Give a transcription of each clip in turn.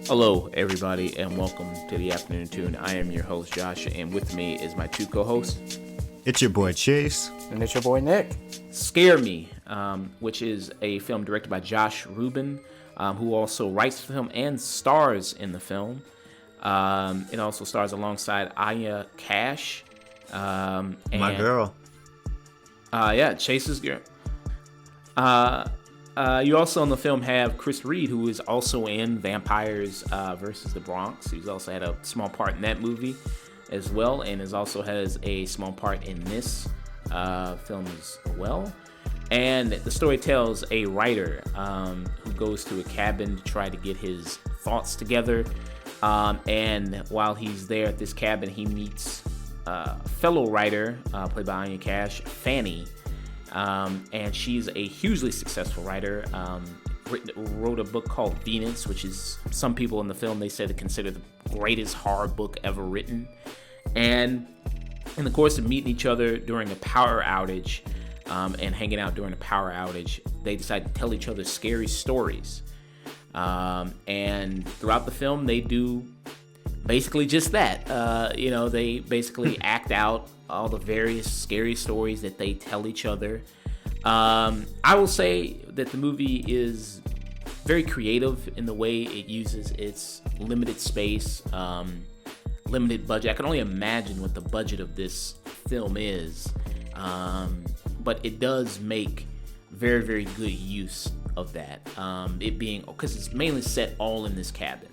Hello, everybody, and welcome to the Afternoon Tune. I am your host, Josh, and with me is my two co-hosts. It's your boy, Chase. And it's your boy, Nick. Scare Me, which is a film directed by Josh Ruben, who also writes the film and stars in the film. It also stars alongside Aya Cash. My girl. Chase's girl. You also in the film have Chris Reed, who is also in Vampires versus the Bronx. He's also had a small part in that movie as well, and also has a small part in this film as well. And the story tells a writer who goes to a cabin to try to get his thoughts together. And while he's there at this cabin, he meets a fellow writer, played by Anya Cash, Fanny. And she's a hugely successful writer. Wrote a book called Venus, which is, some people in the film, they said, consider the greatest horror book ever written. And in the course of meeting each other during a power outage and hanging out during a power outage, they decide to tell each other scary stories. And throughout the film, they do basically just that. They basically act out all the various scary stories that they tell each other. I will say that the movie is very creative in the way it uses its limited space, limited budget. I can only imagine what the budget of this film is, but it does make very, very good use of that. It being, because it's mainly set all in this cabin.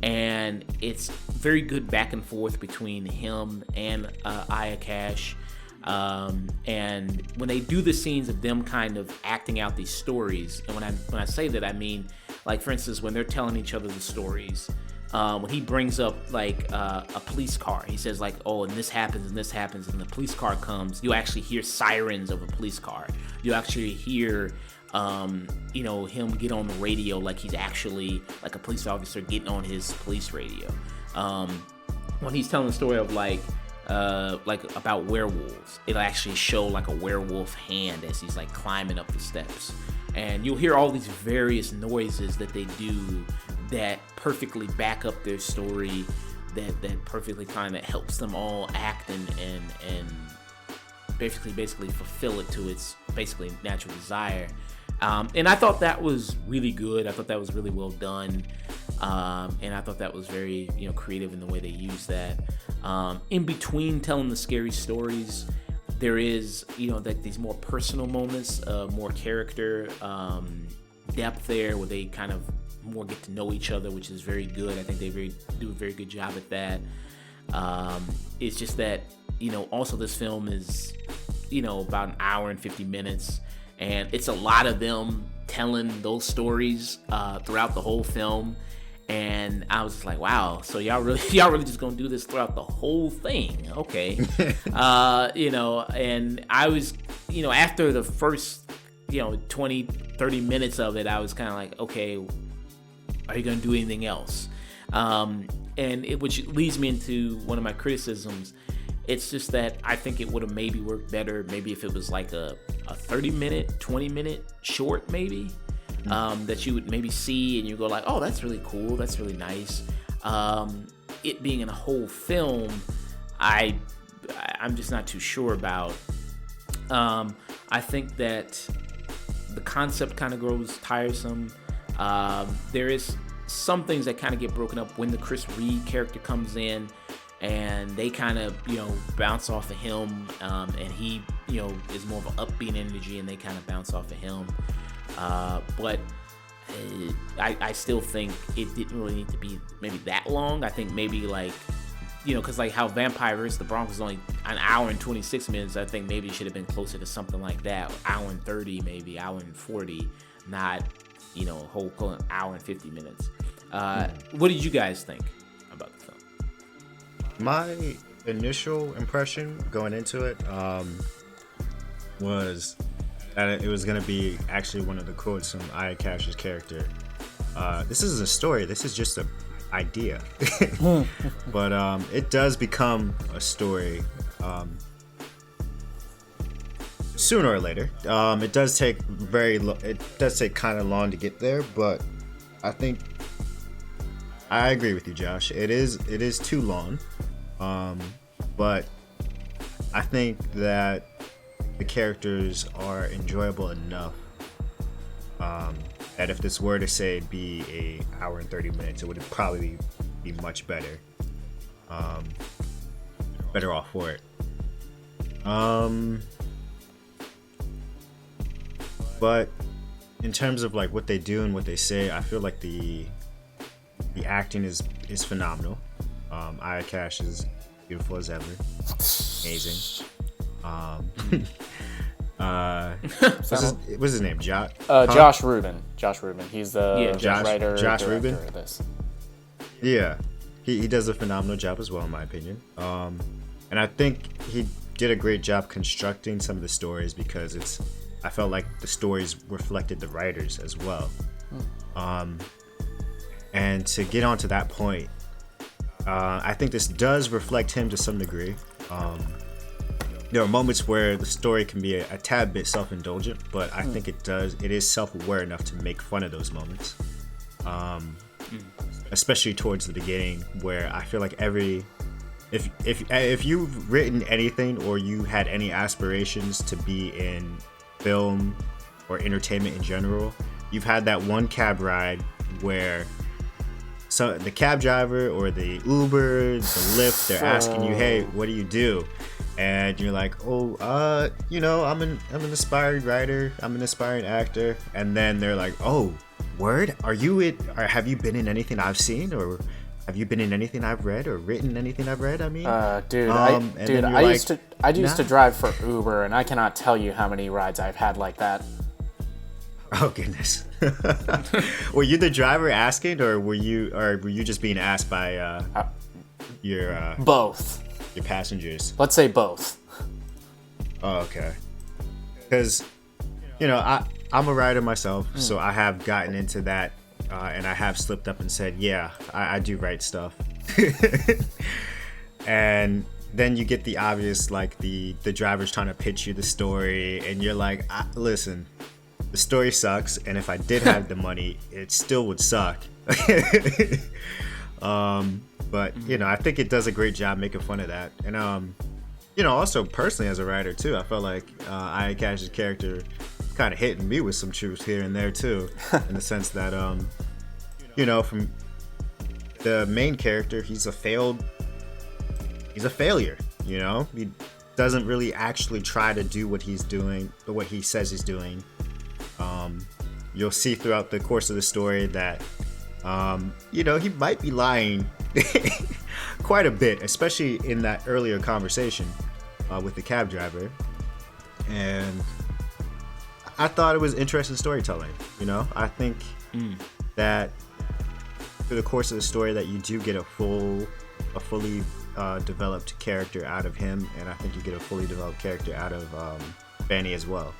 And it's very good back and forth between him and Aya Cash. And when they do the scenes of them kind of acting out these stories, and when I say that, I mean, like, for instance, when they're telling each other the stories, when he brings up like a police car, he says like, oh, and this happens and this happens, and the police car comes, you actually hear sirens of a police car. You actually hear him get on the radio like he's actually like a police officer getting on his police radio. When he's telling the story of like about werewolves, it'll actually show like a werewolf hand as he's like climbing up the steps. And you'll hear all these various noises that they do that perfectly back up their story, that perfectly kind of helps them all act and basically fulfill it to its basically natural desire. And I thought that was really good. I thought that was really well done. And I thought that was very, creative in the way they used that. In between telling the scary stories, there is, like these more personal moments, more character depth there, where they kind of more get to know each other, which is very good. I think they do a very good job at that. It's just that, also this film is, about an hour and 50 minutes. And it's a lot of them telling those stories throughout the whole film. And I was just like, wow, so y'all really just gonna do this throughout the whole thing? Okay. And I was, after the first, 20, 30 minutes of it, I was kind of like, okay, are you gonna do anything else? Which leads me into one of my criticisms. It's just that I think it would have maybe worked better maybe if it was like a 30-minute, 20-minute short maybe, that you would maybe see and you go like, oh, that's really cool, that's really nice. It being in a whole film, I'm just not too sure about. I think that the concept kind of grows tiresome. There is some things that kind of get broken up when the Chris Reed character comes in, and they kind of, bounce off of him, and he, is more of an upbeat energy, and they kind of bounce off of him. But I still think it didn't really need to be maybe that long. I think maybe like, because like how Vampire vs. the Bronx was only an hour and 26 minutes, I think maybe it should have been closer to something like that, hour and 30, maybe hour and 40, not, a whole hour and 50 minutes. What did you guys think about the film? My initial impression going into it was that it was going to be actually one of the quotes from Aya Cash's character. This isn't a story, this is just an idea. But it does become a story sooner or later. It does take it does take kind of long to get there, but I think I agree with you, Josh. It is too long, but I think that the characters are enjoyable enough that if this were to say be a hour and 30 minutes, it would probably be much better. Better off for it. But in terms of like what they do and what they say, I feel like the acting is phenomenal. Aya Cash is beautiful as ever, amazing. What's his name? Josh Ruben. Josh Ruben. He's the writer, Josh director Ruben of this. Yeah, he does a phenomenal job as well, in my opinion. And I think he did a great job constructing some of the stories because I felt like the stories reflected the writers as well. And to get onto that point, I think this does reflect him to some degree. There are moments where the story can be a tad bit self-indulgent, but I think it is self-aware enough to make fun of those moments. Especially towards the beginning, where I feel like if you've written anything or you had any aspirations to be in film or entertainment in general, you've had that one cab ride where the cab driver or the Uber, the Lyft, they're asking you, hey, what do you do? And you're like, I'm an aspiring writer, I'm an aspiring actor. And then they're like, oh, word? Have you been in anything I've seen, or have you been in anything I've read, or written anything I've read? I mean, I used to drive for Uber, and I cannot tell you how many rides I've had like that. Oh goodness. Were you the driver asking, or were you just being asked by your both your passengers? Let's say both. Oh, okay. Because I'm a writer myself, so I have gotten into that, and I have slipped up and said, yeah, I do write stuff. And then you get the obvious, like the driver's trying to pitch you the story, and you're like, listen, the story sucks, and if I did have the money, it still would suck. But I think it does a great job making fun of that. And also personally as a writer too, I felt like Aya Cash's character kind of hitting me with some truth here and there too, in the sense that from the main character, he's a failure. He doesn't really actually try to do what he's doing, or what he says he's doing. You'll see throughout the course of the story that he might be lying quite a bit, especially in that earlier conversation with the cab driver. And I thought it was interesting storytelling. I think that through the course of the story that you do get a fully developed character out of him, and I think you get a fully developed character out of Fanny as well.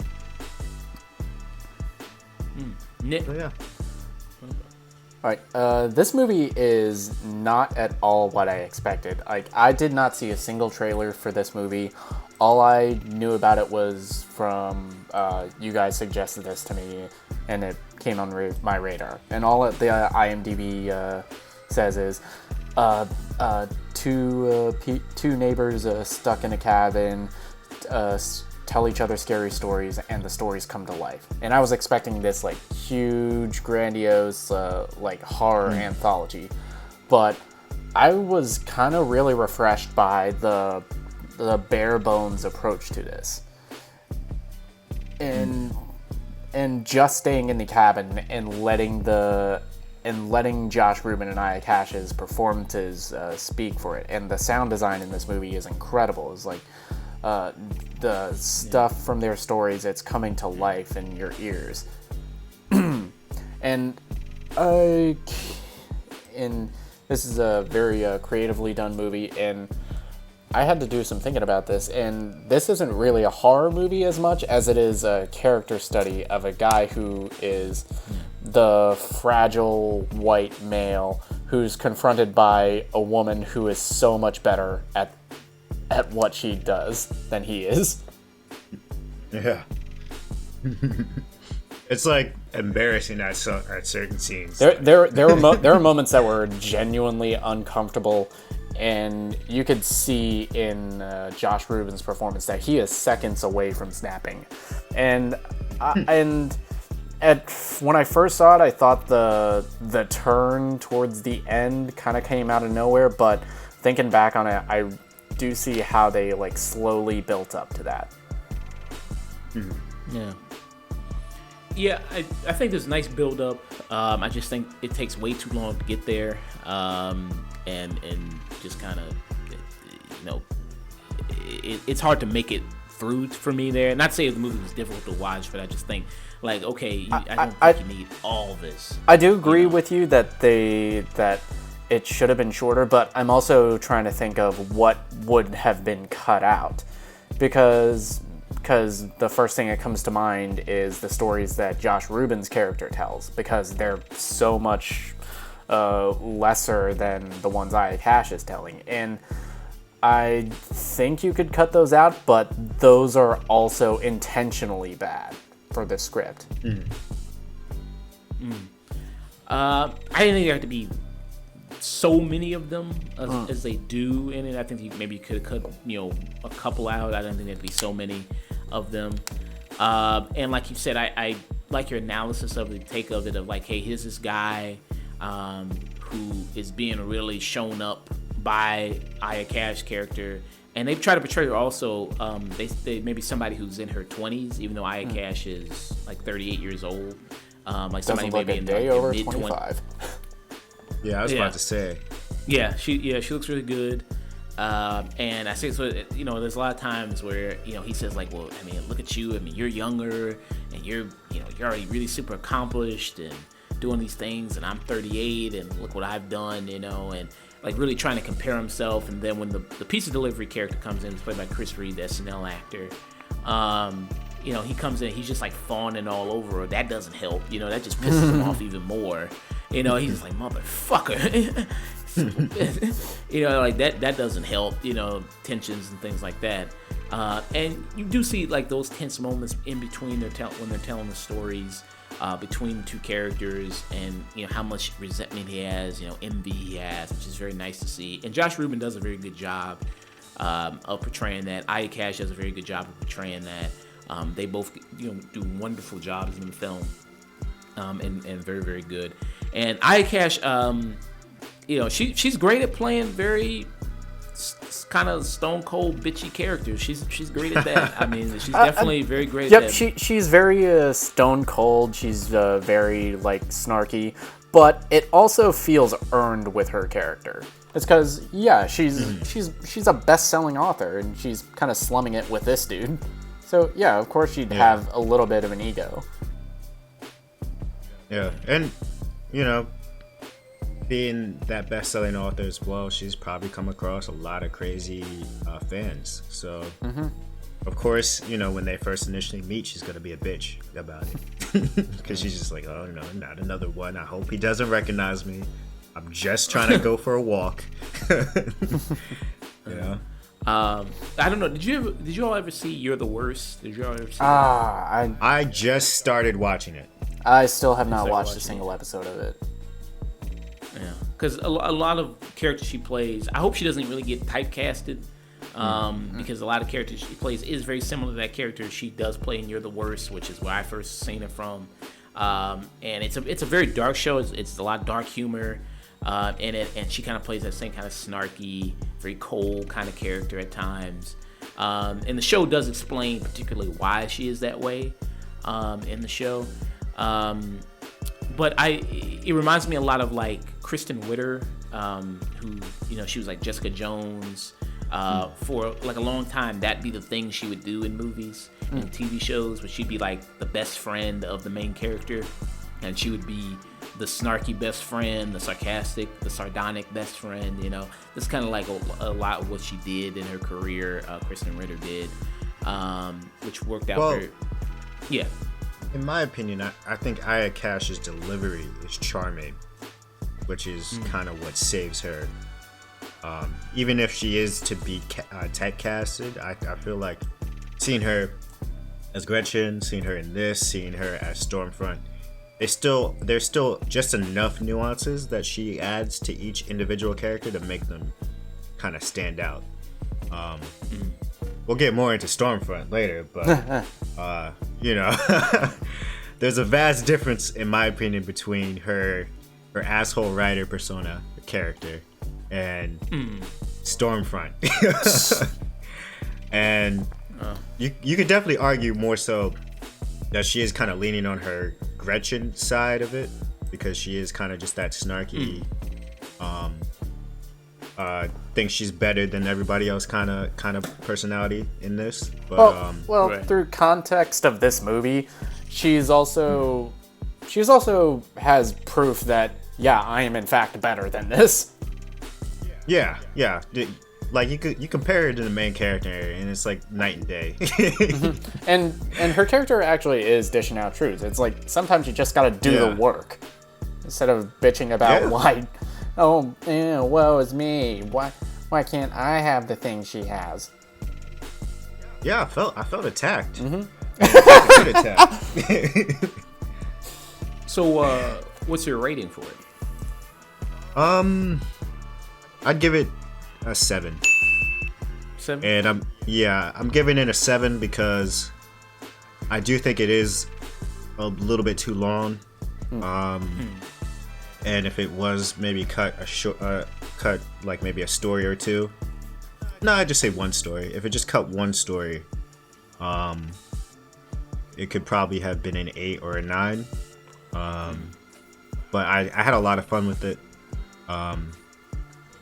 Nick. So, yeah. All right, this movie is not at all what I expected. I did not see a single trailer for this movie. All I knew about it was from you guys suggested this to me, and it came on my radar. And all the IMDb says is two neighbors stuck in a cabin tell each other scary stories, and the stories come to life. And I was expecting this huge, grandiose horror anthology, but I was kind of really refreshed by the bare bones approach to this, and just staying in the cabin and letting Josh Ruben and Aya Cash's performances speak for it. And the sound design in this movie is incredible. It's the stuff from their stories, it's coming to life in your ears. And this is a very creatively done movie, and I had to do some thinking about this, and this isn't really a horror movie as much as it is a character study of a guy who is the fragile white male who's confronted by a woman who is so much better at what she does than he is. Yeah. It's like embarrassing at certain scenes. There were moments that were genuinely uncomfortable, and you could see in Josh Ruben's performance that he is seconds away from snapping. And when I first saw it, I thought the turn towards the end kind of came out of nowhere. But thinking back on it, I do see how they like slowly built up to that. Yeah. Yeah, I think there's a nice build up. I just think it takes way too long to get there, and just kind of, it's hard to make it through for me there. Not to say the movie was difficult to watch, but I just think, like, okay, I don't think you need all this. I do agree with you that it should have been shorter, but I'm also trying to think of what would have been cut out, because the first thing that comes to mind is the stories that Josh Ruben's character tells, because they're so much lesser than the ones Aya Cash is telling. And I think you could cut those out, but those are also intentionally bad for the script. I didn't think there had to be so many of them as they do in it. I think maybe could have cut a couple out. I don't think there'd be so many of them. And like you said, I like your analysis of the take of it, of like, hey, here's this guy who is being really shown up by Aya Cash character, and they try to portray her also. They maybe somebody who's in her 20s, even though Aya Cash is like 38 years old. Like somebody maybe in their mid 25. Yeah, I was about to say. Yeah, she looks really good. And I say, so, there's a lot of times where, he says like, well, I mean, look at you. I mean, you're younger and you're already really super accomplished and doing these things, and I'm 38 and look what I've done, and like really trying to compare himself. And then when the pizza delivery character comes in, it's played by Chris Reed, the SNL actor. He comes in, he's just like fawning all over her. That doesn't help, that just pisses him off even more. He's just like, motherfucker. Like that doesn't help, tensions and things like that. And you do see like those tense moments in between when they're telling the stories between the two characters, and how much resentment he has, envy he has, which is very nice to see. And Josh Ruben does a very good job of portraying that. Aya Cash does a very good job of portraying that. They both do wonderful jobs in the film, and very, very good. And Aya Cash, she's great at playing very kind of stone cold bitchy characters. She's great at that. I mean, she's definitely very great at that. Yep, she's very stone cold. She's very like snarky, but it also feels earned with her character. It's because she's a best-selling author, and she's kind of slumming it with this dude. So yeah, of course she'd have a little bit of an ego. Yeah, and being that best-selling author as well, she's probably come across a lot of crazy fans. So, of course, when they first initially meet, she's gonna be a bitch about it, because she's just like, oh no, not another one. I hope he doesn't recognize me. I'm just trying to go for a walk. I don't know. Did you all ever see You're the Worst? Did you all ever see I just started watching it. I still have not watched a single episode of it. Yeah, because a lot of characters she plays, I hope she doesn't really get typecasted, because a lot of characters she plays is very similar to that character she does play in You're the Worst, which is where I first seen her from. And it's a very dark show. It's a lot of dark humor in it, and she kind of plays that same kind of snarky, very cold kind of character at times. And the show does explain particularly why she is that way in the show. But it reminds me a lot of like Kristen Witter, who she was like Jessica Jones for like a long time. That'd be the thing she would do in movies and TV shows, where she'd be like the best friend of the main character, and she would be the snarky best friend, the sarcastic, the sardonic best friend. That's kind of like a lot of what she did in her career. Kristen Witter did, which worked out very. Yeah. In my opinion, I think Aya Cash's delivery is charming, which is kind of what saves her. Even if she is to be typecasted, I feel like seeing her as Gretchen, seeing her in this, seeing her as Stormfront. There's still just enough nuances that she adds to each individual character to make them kind of stand out. We'll get more into Stormfront later, but there's a vast difference, in my opinion, between her asshole writer persona character and Stormfront. And you could definitely argue more so that she is kind of leaning on her Gretchen side of it, because she is kind of just that snarky, thinks she's better than everybody else kind of personality in this. But right. Through context of this movie, she's also has proof that I am in fact better than this. Yeah. Like you compare her to the main character, and it's like night and day. And her character actually is dishing out truths. It's like sometimes you just gotta do the work instead of bitching about why. Oh, woe is me. Why can't I have the thing she has? Yeah, I felt attacked. Attacked. So, what's your rating for it? I'd give it a 7. 7? And I'm giving it a 7 because I do think it is a little bit too long. And if it was maybe cut like maybe a story or two. No, I'd just say one story. If it just cut one story, it could probably have been an 8 or a 9. But I had a lot of fun with it.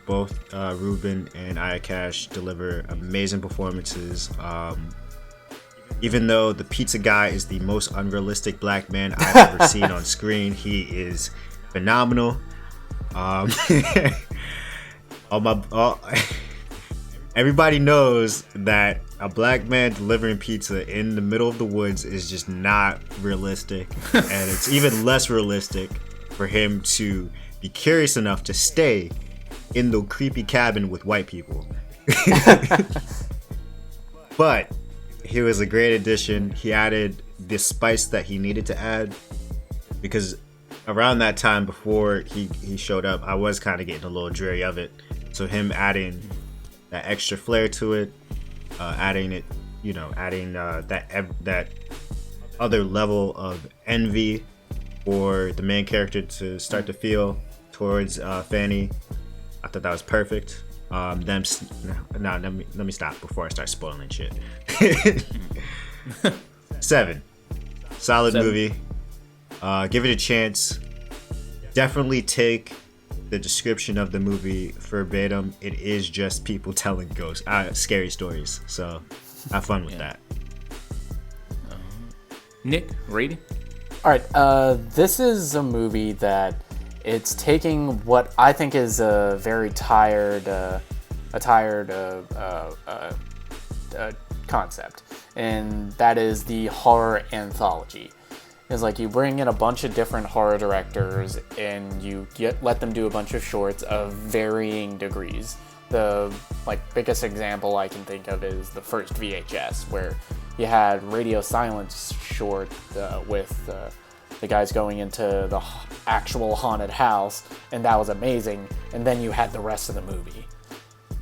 Both Ruben and Ayakash deliver amazing performances. Even though the pizza guy is the most unrealistic black man I've ever seen on screen, he is phenomenal. Everybody knows that a black man delivering pizza in the middle of the woods is just not realistic, and it's even less realistic for him to be curious enough to stay in the creepy cabin with white people. But he was a great addition. He added the spice that he needed to add, because around that time before he showed up, I was kind of getting a little dreary of it. So him adding that extra flair to it, adding that other level of envy for the main character to start to feel towards Fanny, I thought that was perfect. Let me stop before I start spoiling shit. 7. Solid 7. movie. Give it a chance. Definitely take the description of the movie verbatim. It is just people telling scary stories. So have fun with that. Nick, rating? All right. This is a movie that it's taking what I think is a very tired concept, and that is the horror anthology. It's like you bring in a bunch of different horror directors and you let them do a bunch of shorts of varying degrees. The biggest example I can think of is the first VHS, where you had Radio Silence short with the guys going into the actual haunted house, and that was amazing. And then you had the rest of the movie.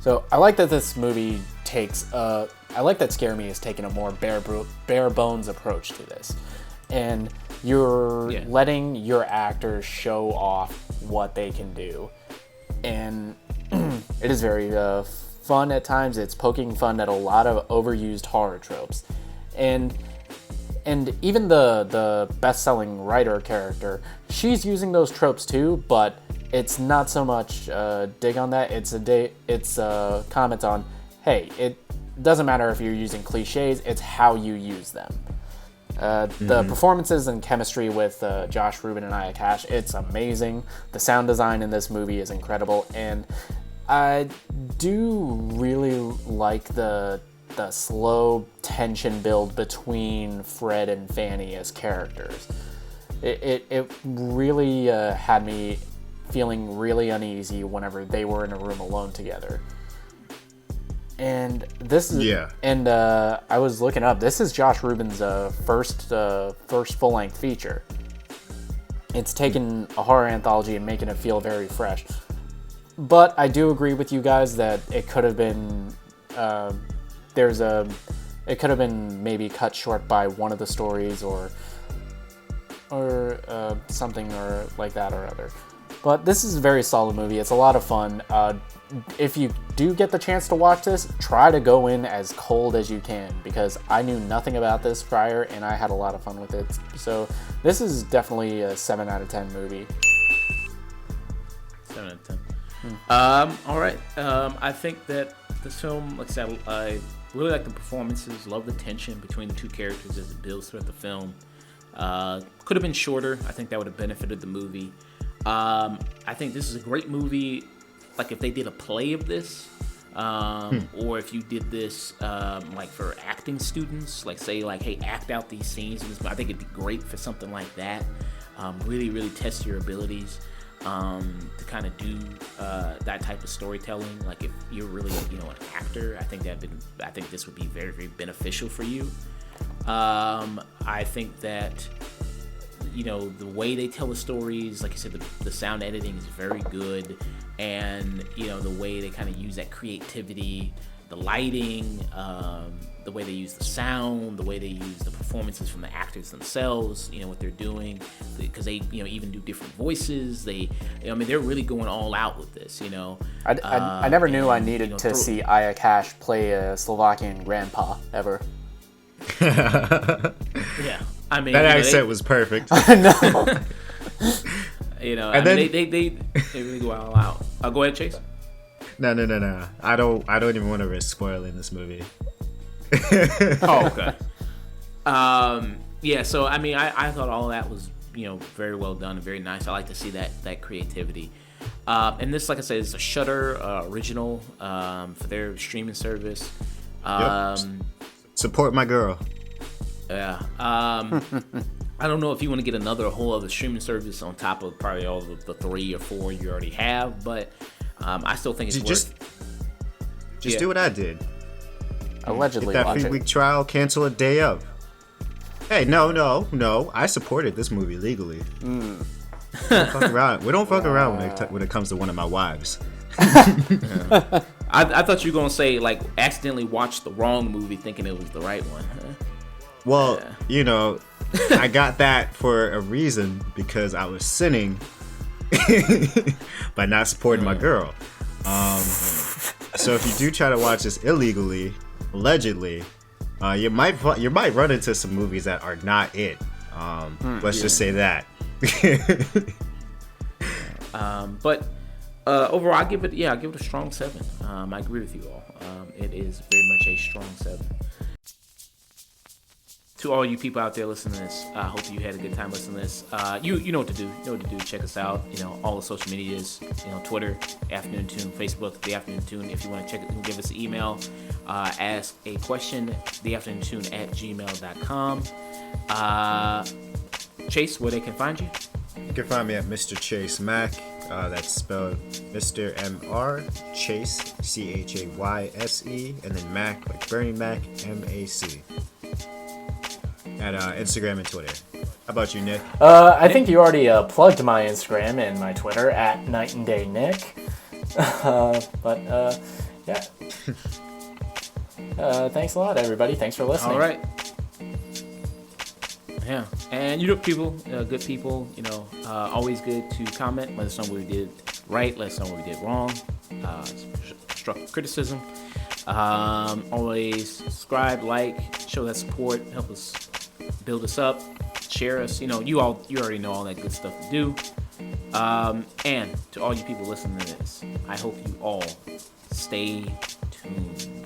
So I like that this movie I like that Scare Me is taking a more bare bones approach to this. And you're letting your actors show off what they can do. And it is very fun at times. It's poking fun at a lot of overused horror tropes. And even the best-selling writer character, she's using those tropes too, but it's not so much dig on that. It's a comment on, hey, it doesn't matter if you're using cliches, it's how you use them. The performances and chemistry with Josh, Ruben, and Ayakash, it's amazing. The sound design in this movie is incredible, and I do really like the slow tension build between Fred and Fanny as characters. It really had me feeling really uneasy whenever they were in a room alone together. And this is Yeah. And I was looking up. This is Josh Ruben's first full-length feature. It's taken a horror anthology and making it feel very fresh. But I do agree with you guys that it could have been it could have been maybe cut short by one of the stories or something or like that or other. But this is a very solid movie. It's a lot of fun. If you do get the chance to watch this, try to go in as cold as you can, because I knew nothing about this prior and I had a lot of fun with it. So this is definitely a 7 out of 10 movie. 7 out of 10. All right. I think that this film, like I said, I really like the performances, love the tension between the two characters as it builds throughout the film. Could have been shorter. I think that would have benefited the movie. I think this is a great movie. Like if they did a play of this, or if you did this like for acting students, like say like, hey, act out these scenes. I think it'd be great for something like that. Really, really test your abilities to kind of do that type of storytelling. Like if you're really, an actor, I think this would be very, very beneficial for you. I think that the way they tell the stories, like I said, the sound editing is very good, and the way they kind of use that creativity, the lighting, the way they use the sound, the way they use the performances from the actors themselves, what they're doing, because they even do different voices. They're really going all out with this. I never knew I needed to see Aya Cash play a Slovakian grandpa ever. Yeah. That accent was perfect. No. They really go all out. Go ahead, Chase. No. I don't even want to risk spoiling this movie. Oh, okay. Yeah. So I thought all of that was very well done and very nice. I like to see that creativity. And this, like I said, is a Shudder original for their streaming service. Yep. Support my girl. Yeah. I don't know if you want to get another whole other streaming service on top of probably all of the 3 or 4 you already have, but I still think it's just do what I did. Allegedly, get that 3-week trial, cancel a day of. Hey, no. I supported this movie legally. We don't fuck around. We don't fuck around when it comes to one of my wives. Yeah. I thought you were gonna say like accidentally watched the wrong movie thinking it was the right one. Well, I got that for a reason, because I was sinning by not supporting my girl. So if you do try to watch this illegally, allegedly, you might run into some movies that are not it. Let's just say that. But overall, I give it a strong 7. I agree with you all. It is very much a strong 7. To all you people out there listening to this, I hope you had a good time listening to this. You know what to do. You know what to do. Check us out. All the social medias. Twitter, Afternoon Tune, Facebook, The Afternoon Tune. If you want to check it, you can give us an email. Ask a question, theafternoontune@gmail.com. Chase, where they can find you? You can find me at Mr. Chase Mack. That's spelled Mr. M-R, Chase, C-H-A-Y-S-E, and then Mac, like Bernie Mac, M-A-C. At Instagram and Twitter. How about you, Nick? I think you already plugged my Instagram and my Twitter at Night and Day Nick. Yeah. Thanks a lot, everybody. Thanks for listening. All right. Yeah, and people, good people, always good to comment. Let us know what we did right. Let us know what we did wrong. Constructive criticism. Always subscribe, like, show that support, help us build us up, share us. You already know all that good stuff to do. And to all you people listening to this, I hope you all stay tuned.